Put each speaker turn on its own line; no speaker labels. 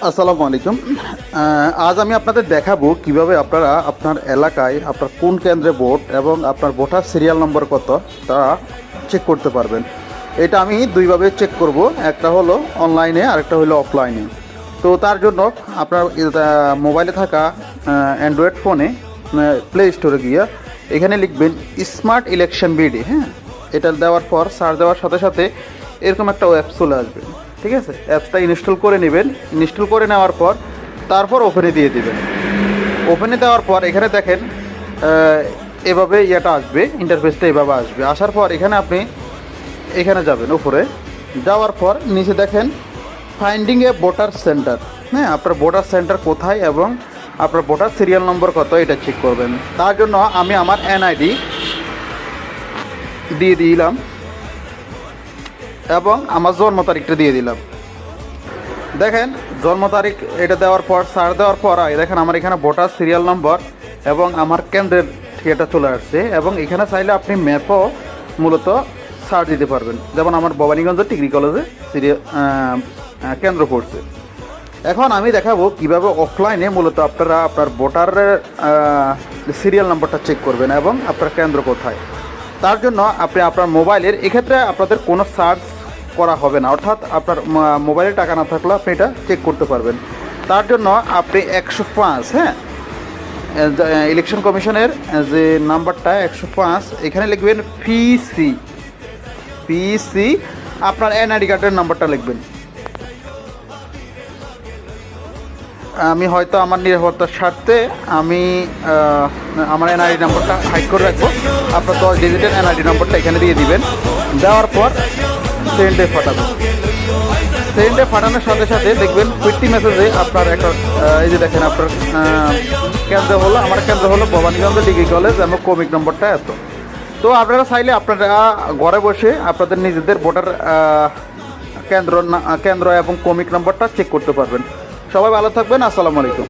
আসসালামু আলাইকুম। আজ আমি আপনাদের দেখাবো কিভাবে আপনারা আপনার এলাকায় আপনার কোন কেন্দ্রে ভোট এবং আপনার ভোটার সিরিয়াল নম্বর কত তা চেক করতে পারবেন। এটা আমি দুইভাবে চেক করব, একটা হলো অনলাইনে আর একটা হলো অফলাইনে। তো তার জন্য আপনার মোবাইলে থাকা অ্যান্ড্রয়েড ফোনে প্লে স্টোরে গিয়ে এখানে লিখবেন স্মার্ট ইলেকশন বিডি। হ্যাঁ, এটা দেওয়ার পর সার্চ দেওয়ার সাথে সাথে এরকম একটা ওয়েব চলে আসবে। ঠিক আছে, অ্যাপসটা ইনস্টল করে নেবেন। ইনস্টল করে নেওয়ার পর তারপর ওপেনে দিয়ে দিবেন। ওপেনে দেওয়ার পর এখানে দেখেন এভাবে ইয়েটা আসবে, ইন্টারফেসটা এভাবে আসবে। আসার পর এখানে আপনি এখানে যাবেন, উপরে যাওয়ার পর নিচে দেখেন ফাইন্ডিং এ ভোটার সেন্টার। হ্যাঁ, আপনার ভোটার সেন্টার কোথায় এবং আপনার ভোটার সিরিয়াল নম্বর কত এটা চেক করবেন। তার জন্য আমি আমার এনআইডি দিয়ে দিলাম এবং আমার জন্ম তারিখটা দিয়ে দিলাম। দেখেন জন্ম তারিখ এটা দেওয়ার পর সার দেওয়ার পর দেখেন আমার এখানে ভোটার সিরিয়াল নম্বর এবং আমার কেন্দ্রের এটা চলে আসছে। এবং এখানে চাইলে আপনি ম্যাপও মূলত সার্চ দিতে পারবেন। যেমন আমার ভবানীগঞ্জ ডিগ্রি কলেজে কেন্দ্র পড়ছে। এখন আমি দেখাবো কিভাবে অফলাইনে মূলত আপনারা আপনার ভোটারের সিরিয়াল নম্বরটা চেক করবেন এবং আপনার কেন্দ্র কোথায়। তার জন্য আপনি আপনার মোবাইলের এক্ষেত্রে আপনাদের কোনো সার্চ করা হবে না, অর্থাৎ আপনার মোবাইলে টাকা না থাকলে আপনি এটা চেক করতে পারবেন। তার জন্য আপনি 105, হ্যাঁ, ইলেকশন কমিশনের যে নাম্বারটা 105, এখানে লিখবেন পিসি আপনার এনআইডি কার্ডের নাম্বারটা লিখবেন। আমি হয়তো আমার নিরাপত্তার স্বার্থে আমি আমার এনআইডি নাম্বারটা হাইড করে রাখবো। আপনার 10 ডিজিটের এনআইডি নাম্বারটা এখানে দিয়ে দিবেন। দেওয়ার পর সেন্ডে ফাটাবেন। সেন্ডে ফাটানোর সাথে সাথে দেখবেন কুইকটি মেসেজে আপনার একটা এই যে দেখেন আপনার কেন্দ্র হলো, আমার কেন্দ্র হলো ভবানীগঞ্জ ডিগ্রি কলেজ এবং কমিক নম্বরটা এত। তো আপনারা চাইলে আপনারা ঘরে বসে আপনাদের নিজেদের ভোটার কেন্দ্র এবং কমিক নম্বরটা চেক করতে পারবেন। সবাই ভালো থাকবেন। আসসালামু আলাইকুম।